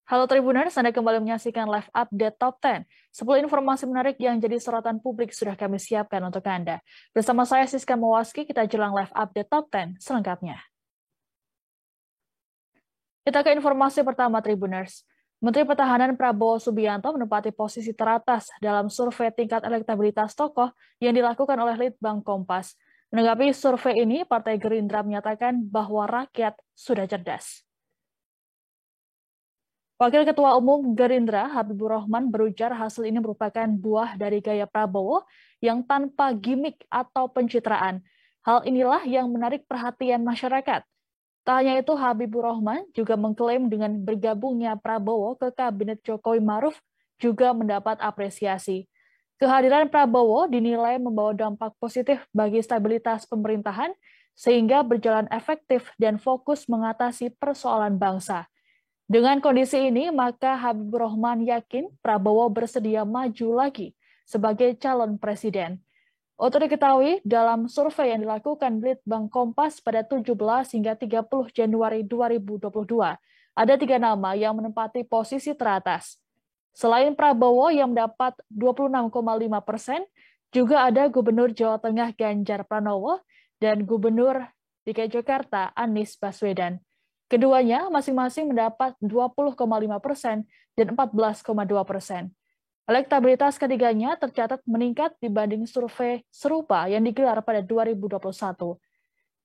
Halo Tribuners, Anda kembali menyaksikan live update Top 10. 10 informasi menarik yang jadi sorotan publik sudah kami siapkan untuk Anda. Bersama saya Siska Mawaski, kita jelang live update Top 10 selengkapnya. Kita ke informasi pertama Tribuners. Menteri Pertahanan Prabowo Subianto menempati posisi teratas dalam survei tingkat elektabilitas tokoh yang dilakukan oleh Litbang Kompas. Menanggapi survei ini, Partai Gerindra menyatakan bahwa rakyat sudah cerdas. Wakil Ketua Umum Gerindra, Habibur Rahman, berujar hasil ini merupakan buah dari gaya Prabowo yang tanpa gimmick atau pencitraan. Hal inilah yang menarik perhatian masyarakat. Tak hanya itu, Habibur Rahman juga mengklaim dengan bergabungnya Prabowo ke Kabinet Jokowi Maruf juga mendapat apresiasi. Kehadiran Prabowo dinilai membawa dampak positif bagi stabilitas pemerintahan, sehingga berjalan efektif dan fokus mengatasi persoalan bangsa. Dengan kondisi ini, maka Habibur Rahman yakin Prabowo bersedia maju lagi sebagai calon presiden. Untuk diketahui, dalam survei yang dilakukan Litbang Kompas pada 17 hingga 30 Januari 2022, ada 3 nama yang menempati posisi teratas. Selain Prabowo yang mendapat 26,5%, juga ada Gubernur Jawa Tengah Ganjar Pranowo dan Gubernur DKI Jakarta Anies Baswedan. Keduanya masing-masing mendapat 20,5% dan 14,2%. Elektabilitas ketiganya tercatat meningkat dibanding survei serupa yang digelar pada 2021.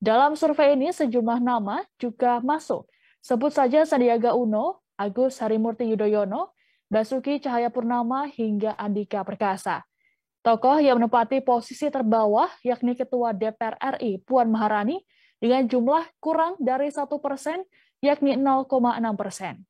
Dalam survei ini sejumlah nama juga masuk. Sebut saja Sandiaga Uno, Agus Harimurti Yudhoyono, Basuki Cahayapurnama hingga Andika Perkasa. Tokoh yang menempati posisi terbawah yakni Ketua DPR RI Puan Maharani dengan jumlah kurang dari 1%, yakni 0,6%.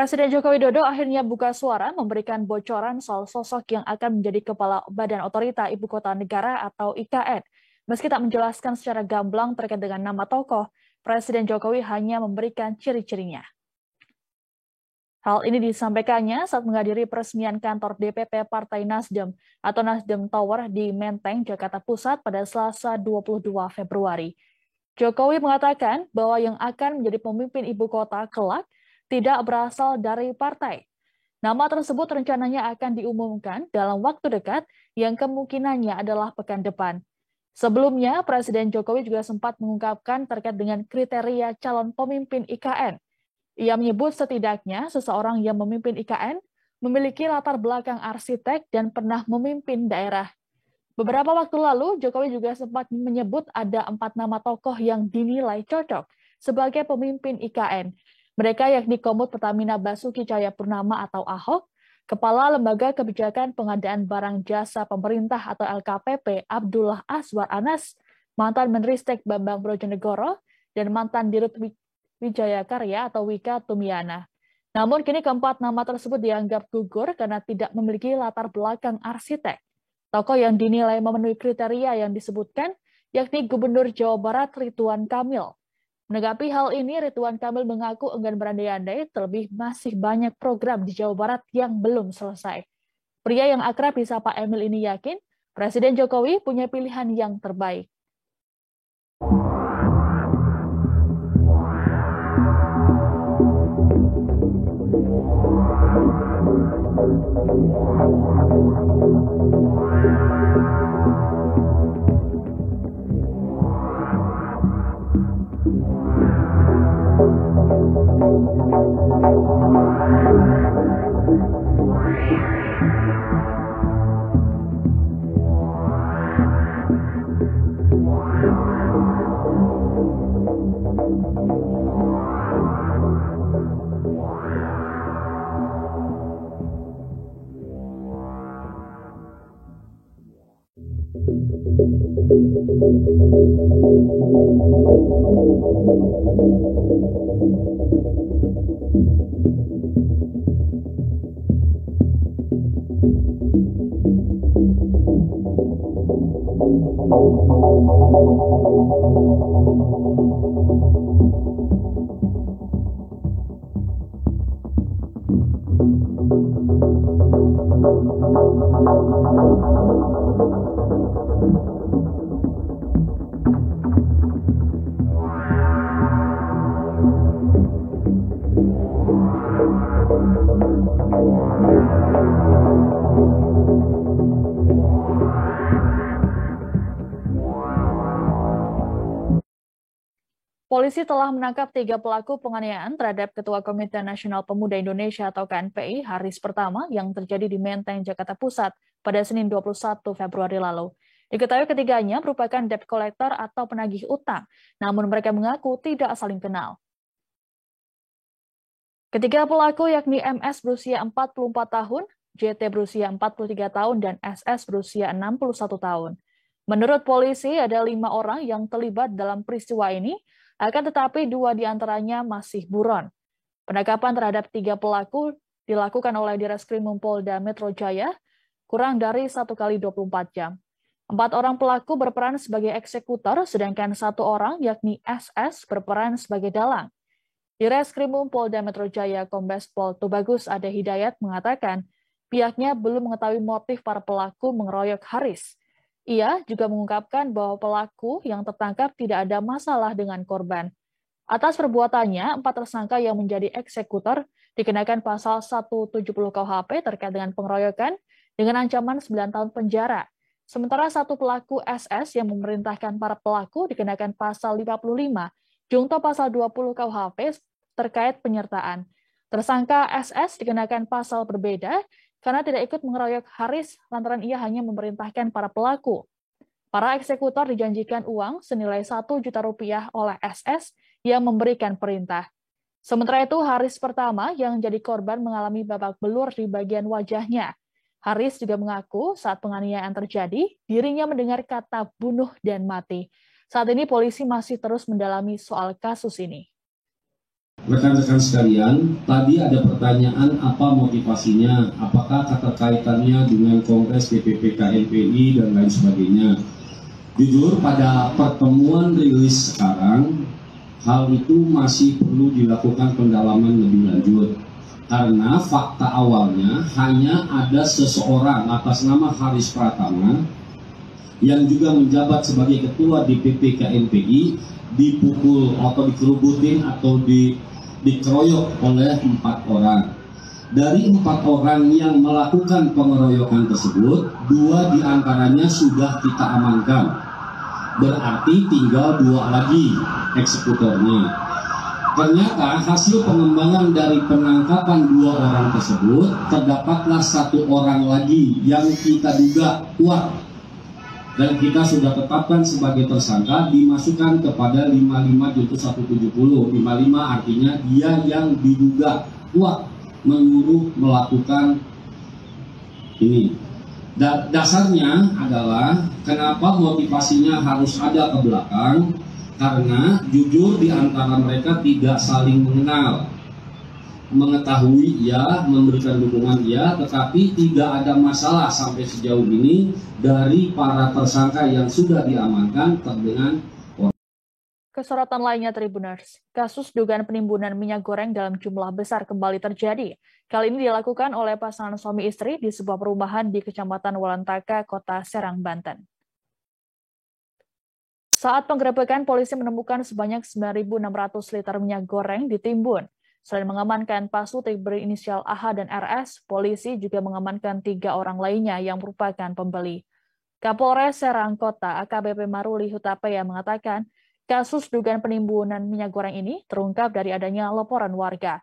Presiden Joko Widodo akhirnya buka suara memberikan bocoran soal sosok yang akan menjadi Kepala Badan Otorita Ibu Kota Negara atau IKN. Meski tak menjelaskan secara gamblang terkait dengan nama tokoh, Presiden Jokowi hanya memberikan ciri-cirinya. Hal ini disampaikannya saat menghadiri peresmian kantor DPP Partai Nasdem atau Nasdem Tower di Menteng, Jakarta Pusat pada Selasa 22 Februari. Jokowi mengatakan bahwa yang akan menjadi pemimpin ibu kota kelak tidak berasal dari partai. Nama tersebut rencananya akan diumumkan dalam waktu dekat yang kemungkinannya adalah pekan depan. Sebelumnya, Presiden Jokowi juga sempat mengungkapkan terkait dengan kriteria calon pemimpin IKN. Ia menyebut setidaknya seseorang yang memimpin IKN memiliki latar belakang arsitek dan pernah memimpin daerah. Beberapa waktu lalu, Jokowi juga sempat menyebut ada 4 nama tokoh yang dinilai cocok sebagai pemimpin IKN. Mereka yakni Komut Pertamina Basuki Cahayapurnama atau Ahok, Kepala Lembaga Kebijakan Pengadaan Barang Jasa Pemerintah atau LKPP Abdullah Azwar Anas, mantan Menristek Bambang Brojonegoro, dan mantan Dirut Wijaya Karya atau Wika Tumiana. Namun kini keempat nama tersebut dianggap gugur karena tidak memiliki latar belakang arsitek. Tokoh yang dinilai memenuhi kriteria yang disebutkan yakni Gubernur Jawa Barat Ridwan Kamil. Menanggapi hal ini, Ridwan Kamil mengaku enggan berandai-andai, terlebih masih banyak program di Jawa Barat yang belum selesai. Pria yang akrab disapa Emil ini yakin Presiden Jokowi punya pilihan yang terbaik. Polisi telah menangkap 3 pelaku penganiayaan terhadap Ketua Komite Nasional Pemuda Indonesia atau KNPI Haris Pertama yang terjadi di Menteng, Jakarta Pusat pada Senin 21 Februari lalu. Diketahui ketiganya merupakan debt collector atau penagih utang, namun mereka mengaku tidak saling kenal. Ketiga pelaku yakni MS berusia 44 tahun, JT berusia 43 tahun, dan SS berusia 61 tahun. Menurut polisi, ada 5 orang yang terlibat dalam peristiwa ini, akan tetapi 2 diantaranya masih buron. Penangkapan terhadap 3 pelaku dilakukan oleh Direskrim Polda Metro Jaya kurang dari 1 kali 24 jam. 4 orang pelaku berperan sebagai eksekutor, sedangkan 1 orang yakni SS berperan sebagai dalang. Direskrim Polda Metro Jaya Kombes Pol Tubagus Ade Hidayat mengatakan pihaknya belum mengetahui motif para pelaku mengeroyok Haris. Ia juga mengungkapkan bahwa pelaku yang tertangkap tidak ada masalah dengan korban. Atas perbuatannya, 4 tersangka yang menjadi eksekutor dikenakan pasal 170 KUHP terkait dengan pengeroyokan dengan ancaman 9 tahun penjara. Sementara 1 pelaku SS yang memerintahkan para pelaku dikenakan pasal 55, jungto pasal 20 KUHP terkait penyertaan. Tersangka SS dikenakan pasal berbeda karena tidak ikut mengeroyok Haris lantaran ia hanya memerintahkan para pelaku. Para eksekutor dijanjikan uang senilai 1 juta rupiah oleh SS yang memberikan perintah. Sementara itu, Haris Pertama yang jadi korban mengalami babak belur di bagian wajahnya. Haris juga mengaku saat penganiayaan terjadi, dirinya mendengar kata bunuh dan mati. Saat ini polisi masih terus mendalami soal kasus ini. Rekan-rekan sekalian, tadi ada pertanyaan apa motivasinya, apakah keterkaitannya dengan Kongres DPP KNPI dan lain sebagainya. Jujur, pada pertemuan rilis sekarang, hal itu masih perlu dilakukan pendalaman lebih lanjut. Karena fakta awalnya hanya ada seseorang atas nama Haris Pratama yang juga menjabat sebagai ketua DPP KNPI dipukul atau dikerubutin atau dikeroyok oleh 4 orang. Dari 4 orang yang melakukan pengeroyokan tersebut, 2 diantaranya sudah kita amankan. Berarti tinggal 2 lagi eksekutornya. Ternyata hasil pengembangan dari penangkapan 2 orang tersebut, terdapatlah 1 orang lagi yang kita duga kuat. Dan kita sudah tetapkan sebagai tersangka, dimasukkan kepada 55/170. 55 artinya dia yang diduga kuat menyuruh melakukan ini. Dasarnya adalah kenapa motivasinya harus ada ke belakang, karena jujur di antara mereka tidak saling mengenal. Mengetahui ya, memberikan dukungan ya, tetapi tidak ada masalah sampai sejauh ini dari para tersangka yang sudah diamankan dengan. Kesorotan lainnya Tribuners, kasus dugaan penimbunan minyak goreng dalam jumlah besar kembali terjadi. Kali ini dilakukan oleh pasangan suami istri di sebuah perumahan di Kecamatan Walantaka, Kota Serang, Banten. Saat penggerebekan, polisi menemukan sebanyak 9.600 liter minyak goreng ditimbun. Selain mengamankan pasutik berinisial AH dan RS, polisi juga mengamankan 3 orang lainnya yang merupakan pembeli. Kapolres Serang Kota AKBP Maruli Hutapea mengatakan, Kasus dugaan penimbunan minyak goreng ini terungkap dari adanya laporan warga.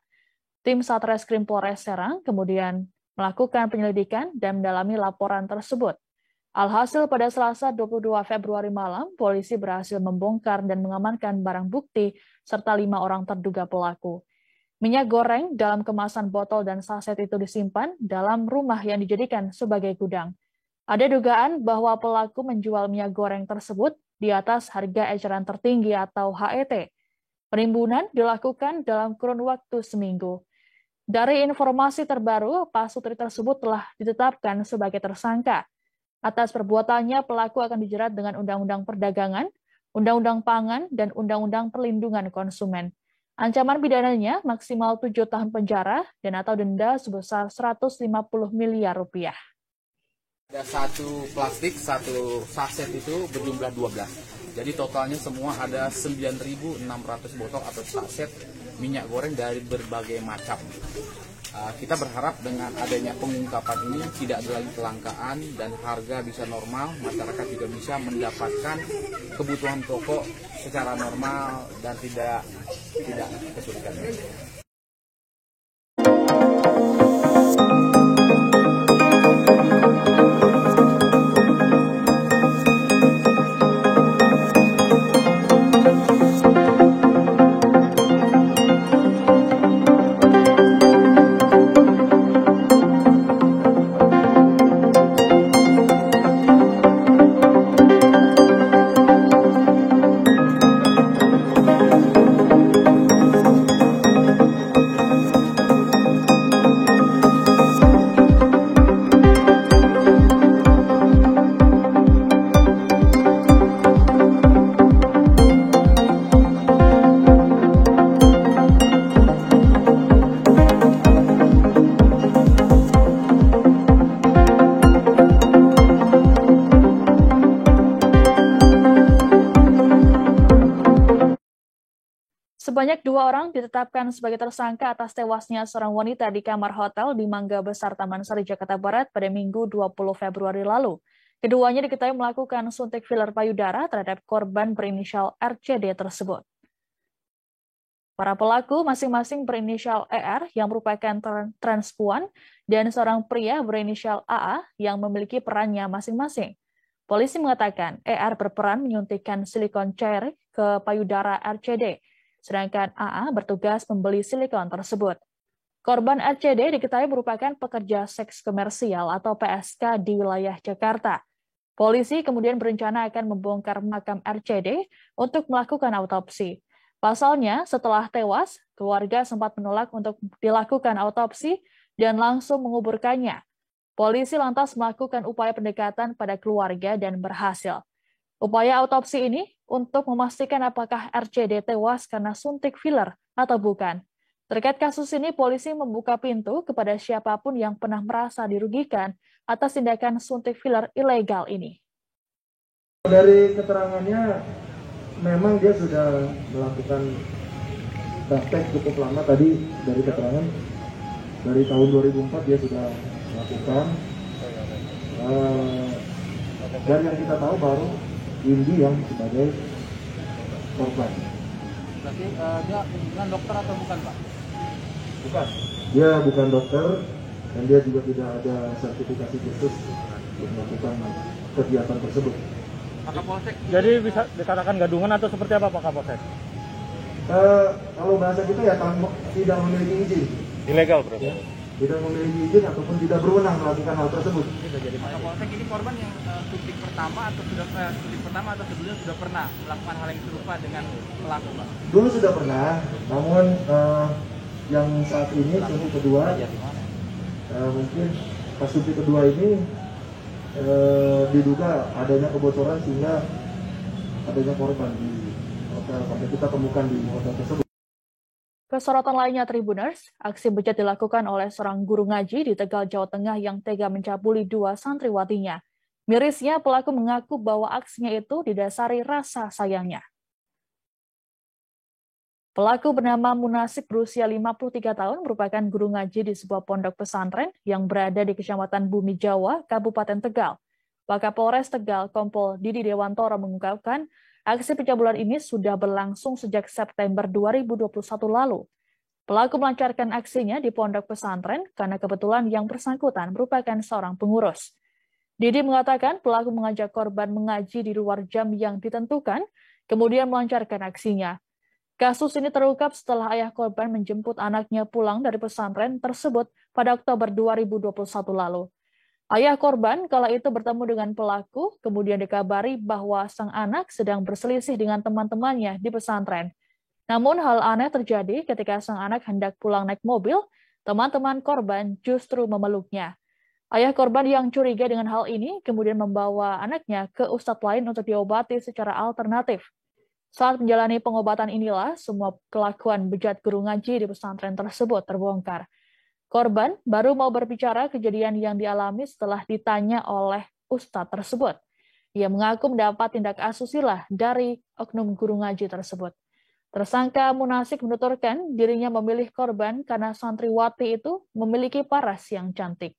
Tim Satreskrim Polres Serang kemudian melakukan penyelidikan dan mendalami laporan tersebut. Alhasil pada Selasa 22 Februari malam, polisi berhasil membongkar dan mengamankan barang bukti serta 5 orang terduga pelaku. Minyak goreng dalam kemasan botol dan saset itu disimpan dalam rumah yang dijadikan sebagai gudang. Ada dugaan bahwa pelaku menjual minyak goreng tersebut di atas harga eceran tertinggi atau HET. Penimbunan dilakukan dalam kurun waktu seminggu. Dari informasi terbaru, Pak Sutri tersebut telah ditetapkan sebagai tersangka. Atas perbuatannya, pelaku akan dijerat dengan Undang-Undang Perdagangan, Undang-Undang Pangan, dan Undang-Undang Perlindungan Konsumen. Ancaman pidananya maksimal 7 tahun penjara dan atau denda sebesar 150 miliar rupiah. Ada satu plastik, satu saset itu berjumlah 12. Jadi totalnya semua ada 9.600 botol atau saset minyak goreng dari berbagai macam. Kita berharap dengan adanya pengungkapan ini tidak ada lagi kelangkaan dan harga bisa normal, masyarakat juga bisa mendapatkan kebutuhan pokok secara normal dan tidak kesulitan. Sebanyak 2 orang ditetapkan sebagai tersangka atas tewasnya seorang wanita di kamar hotel di Mangga Besar, Taman Sari, Jakarta Barat pada Minggu 20 Februari lalu. Keduanya diketahui melakukan suntik filler payudara terhadap korban berinisial RCD tersebut. Para pelaku masing-masing berinisial ER yang merupakan transpuan dan seorang pria berinisial AA yang memiliki perannya masing-masing. Polisi mengatakan ER berperan menyuntikkan silikon cair ke payudara RCD, sedangkan AA bertugas membeli silikon tersebut. Korban RCD diketahui merupakan pekerja seks komersial atau PSK di wilayah Jakarta. Polisi kemudian berencana akan membongkar makam RCD untuk melakukan autopsi. Pasalnya, setelah tewas, keluarga sempat menolak untuk dilakukan autopsi dan langsung menguburkannya. Polisi lantas melakukan upaya pendekatan pada keluarga dan berhasil. Upaya autopsi ini untuk memastikan apakah RCD tewas karena suntik filler atau bukan. Terkait kasus ini, polisi membuka pintu kepada siapapun yang pernah merasa dirugikan atas tindakan suntik filler ilegal ini. Dari keterangannya, memang dia sudah melakukan praktek cukup lama tadi dari keterangan. Dari tahun 2004 dia sudah melakukan. Dan yang kita tahu baru Indi yang sebagai korban. Berarti dia bukan dokter atau bukan, Pak? Bukan. Dia bukan dokter dan dia juga tidak ada sertifikasi khusus untuk melakukan kegiatan tersebut. Pak Kapolsek. Jadi bisa dikatakan gadungan atau seperti apa Pak Kapolsek? Kalau bahasa kita ya tidak memiliki izin. Ilegal berarti? Ya, tidak memiliki izin ataupun tidak berwenang melakukan hal tersebut. Pak Kapolsek, ini korban yang suntik pertama atau sebelumnya sudah pernah melakukan hal yang serupa dengan pelaku, Pak? Dulu sudah pernah, namun yang saat ini suntik kedua, mungkin pas suntik kedua ini diduga adanya kebocoran sehingga adanya korban di hotel sampai kita temukan di hotel tersebut. Kesorotan lainnya Tribuners, aksi bejat dilakukan oleh seorang guru ngaji di Tegal, Jawa Tengah yang tega mencabuli 2 santriwatinya. Mirisnya, pelaku mengaku bahwa aksinya itu didasari rasa sayangnya. Pelaku bernama Munasib berusia 53 tahun merupakan guru ngaji di sebuah pondok pesantren yang berada di Kecamatan Bumi Jawa, Kabupaten Tegal. Wakapolres Tegal, Kompol Didi Dewantoro mengungkapkan Aksi pencabulan ini sudah berlangsung sejak September 2021 lalu. Pelaku melancarkan aksinya di pondok pesantren karena kebetulan yang bersangkutan merupakan seorang pengurus. Didi mengatakan pelaku mengajak korban mengaji di luar jam yang ditentukan, kemudian melancarkan aksinya. Kasus ini terungkap setelah ayah korban menjemput anaknya pulang dari pesantren tersebut pada Oktober 2021 lalu. Ayah korban kala itu bertemu dengan pelaku, kemudian dikabari bahwa sang anak sedang berselisih dengan teman-temannya di pesantren. Namun hal aneh terjadi ketika sang anak hendak pulang naik mobil, teman-teman korban justru memeluknya. Ayah korban yang curiga dengan hal ini kemudian membawa anaknya ke ustadz lain untuk diobati secara alternatif. Saat menjalani pengobatan inilah semua kelakuan bejat guru ngaji di pesantren tersebut terbongkar. Korban baru mau berbicara kejadian yang dialami setelah ditanya oleh ustadz tersebut. Ia mengaku mendapat tindak asusila dari oknum guru ngaji tersebut. Tersangka Munasik menuturkan dirinya memilih korban karena santriwati itu memiliki paras yang cantik.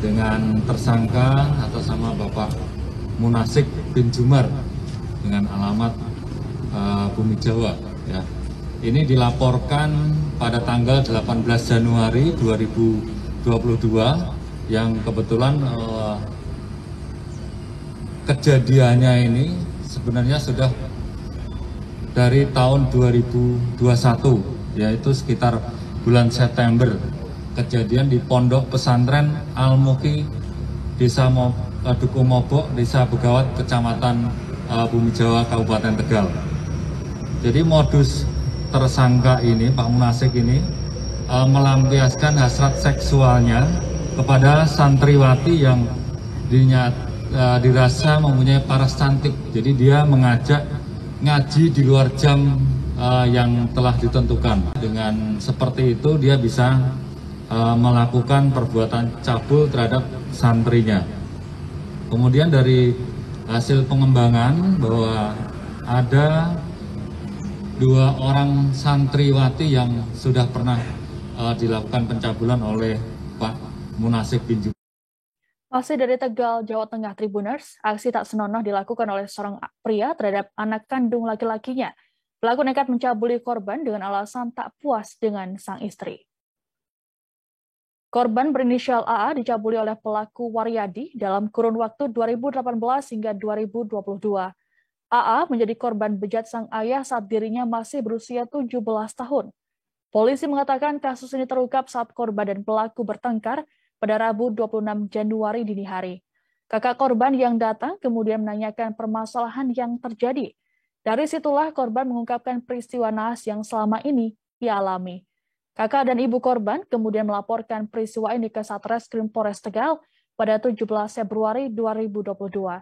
Dengan tersangka atas nama Bapak Munasik bin Jumar dengan alamat Bumi Jawa, ya. Ini dilaporkan pada tanggal 18 Januari 2022 yang kebetulan kejadiannya ini sebenarnya sudah dari tahun 2021, yaitu sekitar bulan September. Kejadian di Pondok Pesantren Al-Muki, Desa Duku Mobok, Desa Begawat, Kecamatan Bumi Jawa, Kabupaten Tegal. Jadi modus tersangka ini, Pak Munasik ini, melampiaskan hasrat seksualnya kepada santriwati yang dirasa mempunyai paras cantik. Jadi dia mengajak ngaji di luar jam yang telah ditentukan. Dengan seperti itu dia bisa melakukan perbuatan cabul terhadap santrinya. Kemudian dari hasil pengembangan bahwa ada 2 orang santriwati yang sudah pernah dilakukan pencabulan oleh Pak Munasik bin Jumar. Masih dari Tegal, Jawa Tengah, Tribuners, aksi tak senonoh dilakukan oleh seorang pria terhadap anak kandung laki-lakinya. Pelaku nekat mencabuli korban dengan alasan tak puas dengan sang istri. Korban berinisial AA dicabuli oleh pelaku Waryadi dalam kurun waktu 2018 hingga 2022. AA menjadi korban bejat sang ayah saat dirinya masih berusia 17 tahun. Polisi mengatakan kasus ini terungkap saat korban dan pelaku bertengkar pada Rabu 26 Januari dini hari. Kakak korban yang datang kemudian menanyakan permasalahan yang terjadi. Dari situlah korban mengungkapkan peristiwa naas yang selama ini ia alami. Kakak dan ibu korban kemudian melaporkan peristiwa ini ke Satreskrim Polres Tegal pada 17 Februari 2022.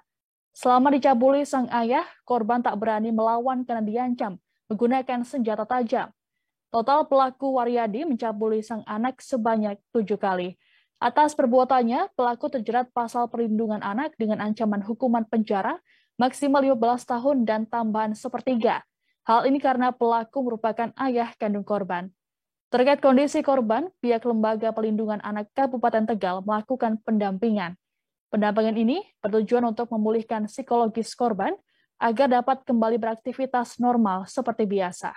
Selama dicabuli sang ayah, korban tak berani melawan karena diancam menggunakan senjata tajam. Total pelaku Waryadi mencabuli sang anak sebanyak 7 kali. Atas perbuatannya, pelaku terjerat pasal perlindungan anak dengan ancaman hukuman penjara maksimal 15 tahun dan tambahan 1/3. Hal ini karena pelaku merupakan ayah kandung korban. Terkait kondisi korban, pihak Lembaga Pelindungan Anak Kabupaten Tegal melakukan pendampingan. Pendampingan ini bertujuan untuk memulihkan psikologis korban agar dapat kembali beraktivitas normal seperti biasa.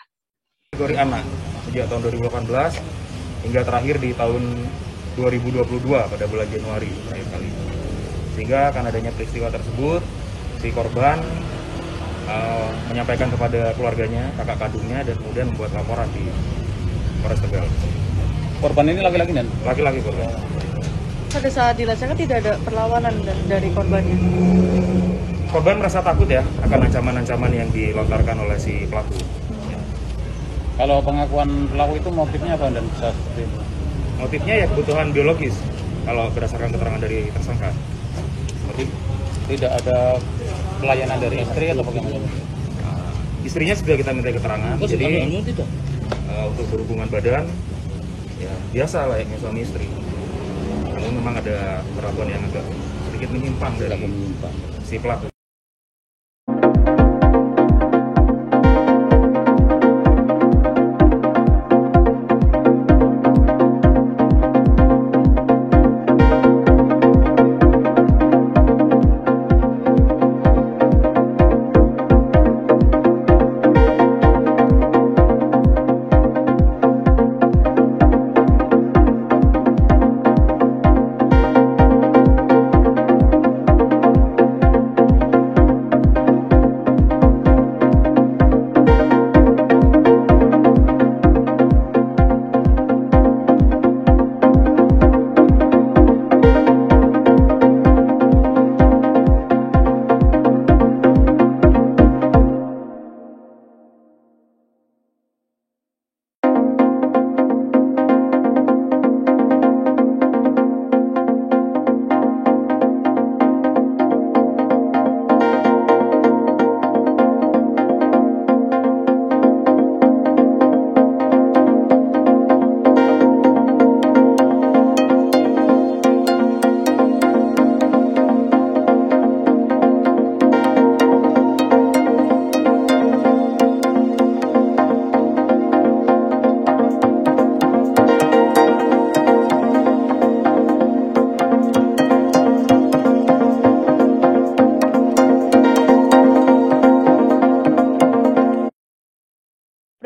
Kategori anak sejak tahun 2018 hingga terakhir di tahun 2022 pada bulan Januari terakhir kali. Sehingga karena adanya peristiwa tersebut, si korban menyampaikan kepada keluarganya, kakak kandungnya, dan kemudian membuat laporan di Polres Tegal. Korban ini laki-laki dan Laki-laki korban. Pada saat dilaksanakan tidak ada perlawanan dari korbannya. Korban merasa takut ya akan ancaman-ancaman yang dilontarkan oleh si pelaku. kalau pengakuan pelaku itu motifnya apa dan bisa seperti itu? Motifnya ya kebutuhan biologis kalau berdasarkan keterangan dari tersangka. Motif tidak ada pelayanan dari istri atau bagaimana? Istrinya sudah kita minta keterangan. Jadi untuk berhubungan badan ya biasa layaknya suami istri. Kalau memang ada perlakuan yang agak sedikit menyimpang dari si pelaku.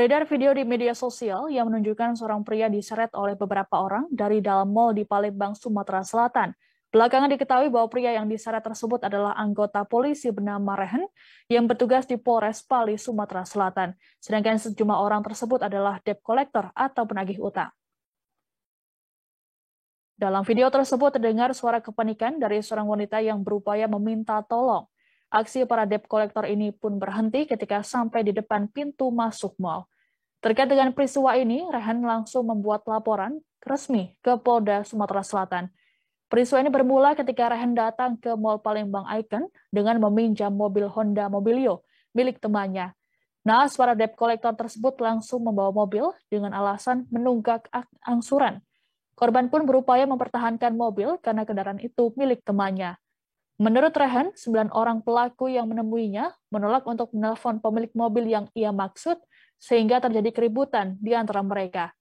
Beredar video di media sosial yang menunjukkan seorang pria diseret oleh beberapa orang dari dalam mal di Palembang, Sumatera Selatan. Belakangan diketahui bahwa pria yang diseret tersebut adalah anggota polisi bernama Rehen yang bertugas di Polres Pali, Sumatera Selatan. Sedangkan sejumlah orang tersebut adalah debt collector atau penagih utang. Dalam video tersebut terdengar suara kepanikan dari seorang wanita yang berupaya meminta tolong. Aksi para debt collector ini pun berhenti ketika sampai di depan pintu masuk mal. Terkait dengan peristiwa ini, Rehan langsung membuat laporan resmi ke Polda Sumatera Selatan. Peristiwa ini bermula ketika Rehan datang ke Mall Palembang Icon dengan meminjam mobil Honda Mobilio milik temannya. Naas para debt collector tersebut langsung membawa mobil dengan alasan menunggak angsuran. Korban pun berupaya mempertahankan mobil karena kendaraan itu milik temannya. Menurut Rehan, 9 orang pelaku yang menemuinya menolak untuk menelpon pemilik mobil yang ia maksud, sehingga terjadi keributan di antara mereka.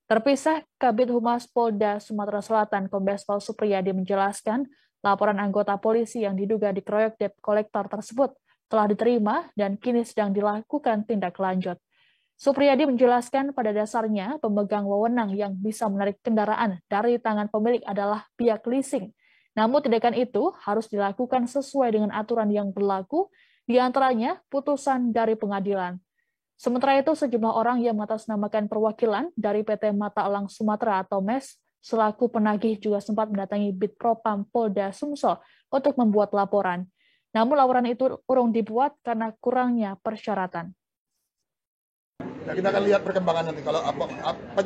Terpisah, Kabid Humas Polda Sumatera Selatan Kombes Pol Supriyadi menjelaskan, laporan anggota polisi yang diduga dikeroyok debt collector tersebut telah diterima dan kini sedang dilakukan tindak lanjut. Supriyadi menjelaskan pada dasarnya pemegang wewenang yang bisa menarik kendaraan dari tangan pemilik adalah pihak leasing. Namun tindakan itu harus dilakukan sesuai dengan aturan yang berlaku, di antaranya putusan dari pengadilan. Sementara itu, sejumlah orang yang mengatasnamakan perwakilan dari PT Mata Elang Sumatera atau MES selaku penagih juga sempat mendatangi Bitpropam Polda Sumsel untuk membuat laporan. Namun laporan itu urung dibuat karena kurangnya persyaratan. Nah, kita akan lihat perkembangan nanti kalau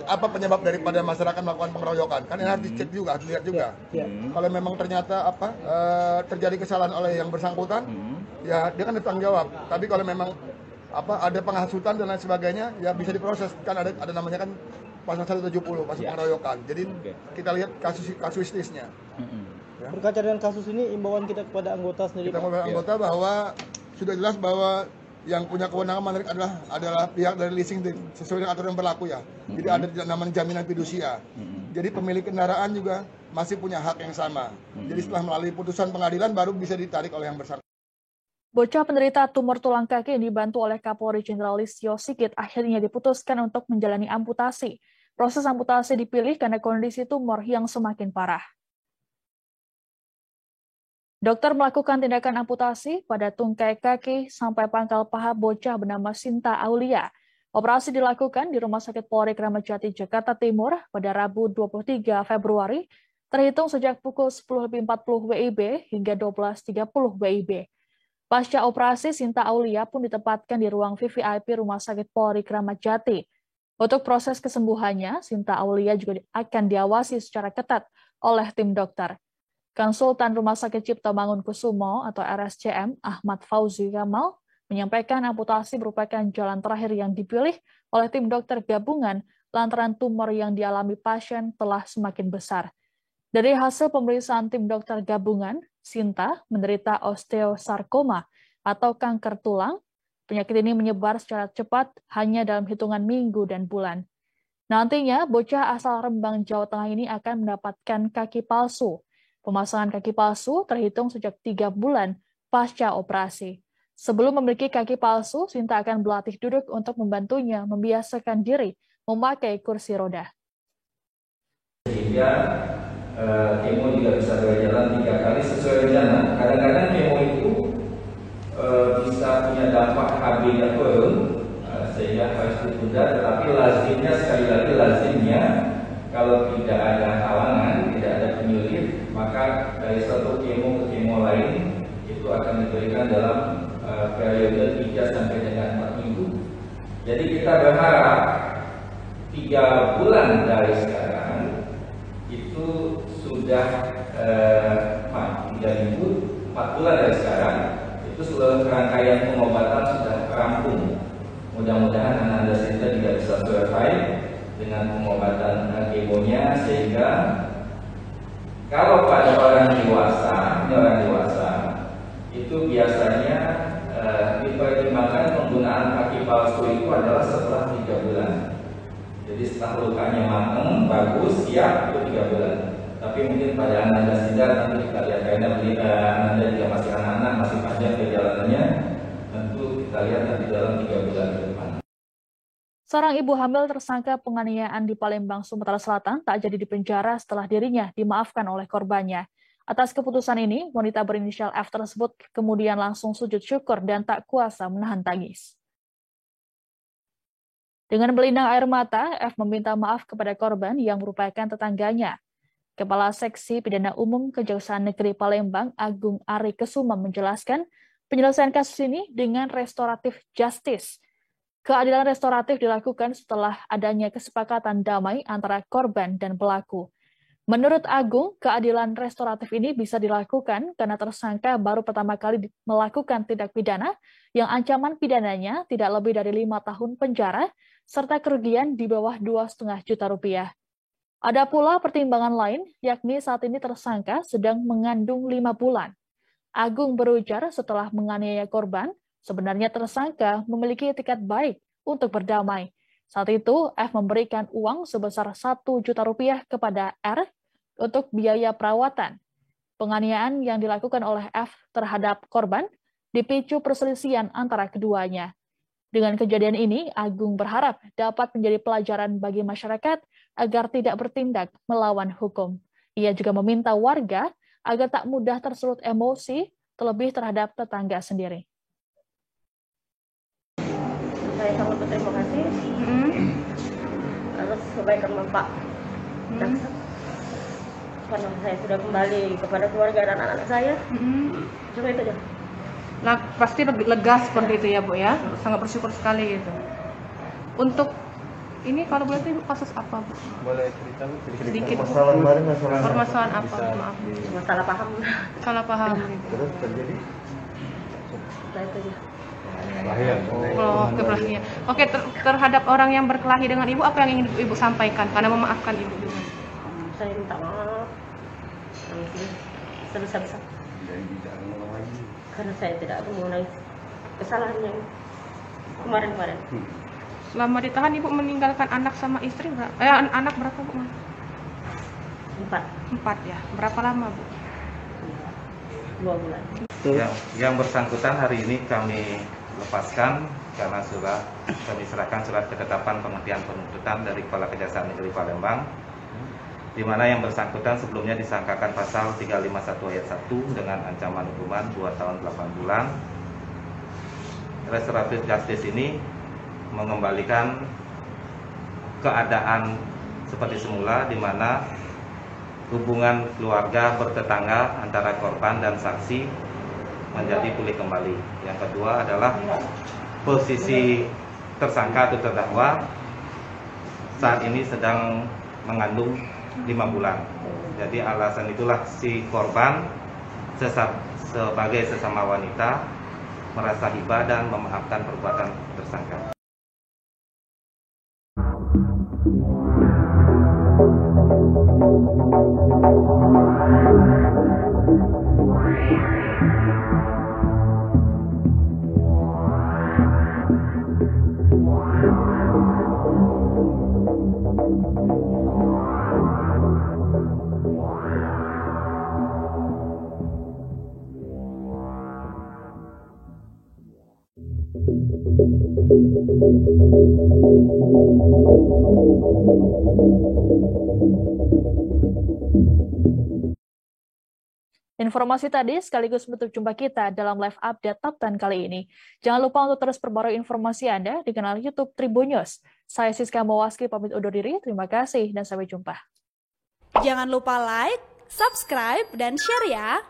apa penyebab daripada masyarakat melakukan pengeroyokan. Kan ini harus dicek juga, harus dilihat juga. Kalau memang ternyata terjadi kesalahan oleh yang bersangkutan, ya dia kan bertanggung jawab. Tapi kalau memang ada penghasutan dan lain sebagainya, ya bisa diproses. Kan ada namanya kan pasal 170 pasal pengeroyokan. Jadi kita lihat kasuistisnya. Ya. Berkaca dengan kasus ini, imbauan kita kepada anggota sendiri. Kita kepada anggota bahwa sudah jelas bahwa yang punya kewenangan menarik adalah pihak dari leasing sesuai dengan aturan yang berlaku ya. Jadi ada namanya jaminan fidusia. Jadi pemilik kendaraan juga masih punya hak yang sama. Jadi setelah melalui putusan pengadilan baru bisa ditarik oleh yang bersangkutan. Bocah penderita tumor tulang kaki yang dibantu oleh Kapolri Jenderal Listio Sigit akhirnya diputuskan untuk menjalani amputasi. Proses amputasi dipilih karena kondisi tumor yang semakin parah. Dokter melakukan tindakan amputasi pada tungkai kaki sampai pangkal paha bocah bernama Sinta Aulia. Operasi dilakukan di Rumah Sakit Polri Kramat Jati, Jakarta Timur pada Rabu 23 Februari, terhitung sejak pukul 10.40 WIB hingga 12.30 WIB. Pasca operasi, Sinta Aulia pun ditempatkan di ruang VVIP Rumah Sakit Polri Kramat Jati. Untuk proses kesembuhannya, Sinta Aulia juga akan diawasi secara ketat oleh tim dokter. Konsultan Rumah Sakit Cipto Mangunkusumo atau RSCM Ahmad Fauzi Kamal menyampaikan amputasi merupakan jalan terakhir yang dipilih oleh tim dokter gabungan lantaran tumor yang dialami pasien telah semakin besar. Dari hasil pemeriksaan tim dokter gabungan, Sinta menderita osteosarkoma atau kanker tulang. Penyakit ini menyebar secara cepat hanya dalam hitungan minggu dan bulan. Nantinya, bocah asal Rembang, Jawa Tengah ini akan mendapatkan kaki palsu. Pemasangan kaki palsu terhitung sejak 3 bulan pasca operasi. Sebelum memiliki kaki palsu, Sinta akan berlatih duduk untuk membantunya membiasakan diri memakai kursi roda. Sehingga kemo juga bisa berjalan 3 kali sesuai rencana. Kadang-kadang kemo itu bisa punya dampak HB-nya turun, sehingga harus ditunda. Tetapi lazimnya, sekali lagi lazimnya, kalau tidak ada halangan, tidak ada penyulit, maka dari satu kemo ke kemo lain itu akan diberikan dalam periode 3 sampai dengan 4 minggu. Jadi kita berharap 3 bulan dari sekarang itu sudah 3 minggu, 4 bulan dari sekarang itu seluruh rangkaian pengobatan sudah rampung. Mudah-mudahan Ananda Sinta juga bisa survive dengan pengobatan kemonya, sehingga kalau pada orang dewasa itu biasanya dipertimbangkan penggunaan kaki palsu itu adalah setelah 3 bulan. Jadi setelah lukanya matang, bagus, siap, itu 3 bulan. Tapi mungkin pada Ananda Sinta nanti kita lihat, karena Ananda juga masih anak-anak, masih panjang perjalanannya, tentu kita lihat nanti dalam 3 bulan ke depan. Seorang ibu hamil tersangka penganiayaan di Palembang, Sumatera Selatan tak jadi dipenjara setelah dirinya dimaafkan oleh korbannya. Atas keputusan ini, wanita berinisial F tersebut kemudian langsung sujud syukur dan tak kuasa menahan tangis. Dengan berlinang air mata, F meminta maaf kepada korban yang merupakan tetangganya. Kepala Seksi Pidana Umum Kejaksaan Negeri Palembang, Agung Ari Kesuma menjelaskan penyelesaian kasus ini dengan restoratif justice. Keadilan restoratif dilakukan setelah adanya kesepakatan damai antara korban dan pelaku. Menurut Agung, keadilan restoratif ini bisa dilakukan karena tersangka baru pertama kali melakukan tindak pidana yang ancaman pidananya tidak lebih dari 5 tahun penjara serta kerugian di bawah 2,5 juta rupiah. Ada pula pertimbangan lain, yakni saat ini tersangka sedang mengandung 5 bulan. Agung berujar setelah menganiaya korban, sebenarnya tersangka memiliki etikat baik untuk berdamai. Saat itu, F memberikan uang sebesar 1 juta rupiah kepada R untuk biaya perawatan. Penganiayaan yang dilakukan oleh F terhadap korban dipicu perselisihan antara keduanya. Dengan kejadian ini, Agung berharap dapat menjadi pelajaran bagi masyarakat agar tidak bertindak melawan hukum. Ia juga meminta warga agar tak mudah tersulut emosi, terlebih terhadap tetangga sendiri. Saya sangat berterima kasih atas kebaikan Bapak Jaksa. Karena saya sudah kembali kepada keluarga dan anak-anak saya. Cuma itu aja. Nah, pasti lebih lega seperti itu ya, Bu ya. Sangat bersyukur sekali gitu. Untuk ini kalau boleh tahu kasus apa, Bu? Boleh cerita sedikit. Permasalahan apa? Maaf. Masalah paham. Salah paham gitu. Terus terjadi? Nah, itu aja. Kebelahian. Oke, terhadap orang yang berkelahi dengan Ibu, apa yang ingin Ibu sampaikan karena memaafkan Ibu juga? Saya minta maaf. Sebesar-besar. Karena saya tidak mengenai kesalahan yang kemarin-kemarin. Selama ditahan Ibu meninggalkan anak sama istri berapa? Anak berapa, Bu? 4 ya. Berapa lama, Bu? 2 bulan. Yang bersangkutan hari ini kami lepaskan karena sudah kami serahkan surat ketetapan penghentian penuntutan dari Kepala Kejaksaan Negeri Palembang, di mana yang bersangkutan sebelumnya disangkakan pasal 351 ayat 1 dengan ancaman hukuman 2 tahun 8 bulan. Restoratif justice ini mengembalikan keadaan seperti semula, di mana hubungan keluarga bertetangga antara korban dan saksi menjadi pulih kembali. Yang kedua adalah posisi tersangka atau terdakwa saat ini sedang mengandung 5 bulan. Jadi alasan itulah si korban sebagai sesama wanita merasa hibah dan memaafkan perbuatan tersangka. Informasi tadi sekaligus menutup jumpa kita dalam live update Top 10 kali ini. Jangan lupa untuk terus perbarui informasi Anda di kanal YouTube Tribun News. Saya Siska Mawaski pamit undur diri. Terima kasih dan sampai jumpa. Jangan lupa like, subscribe, dan share ya.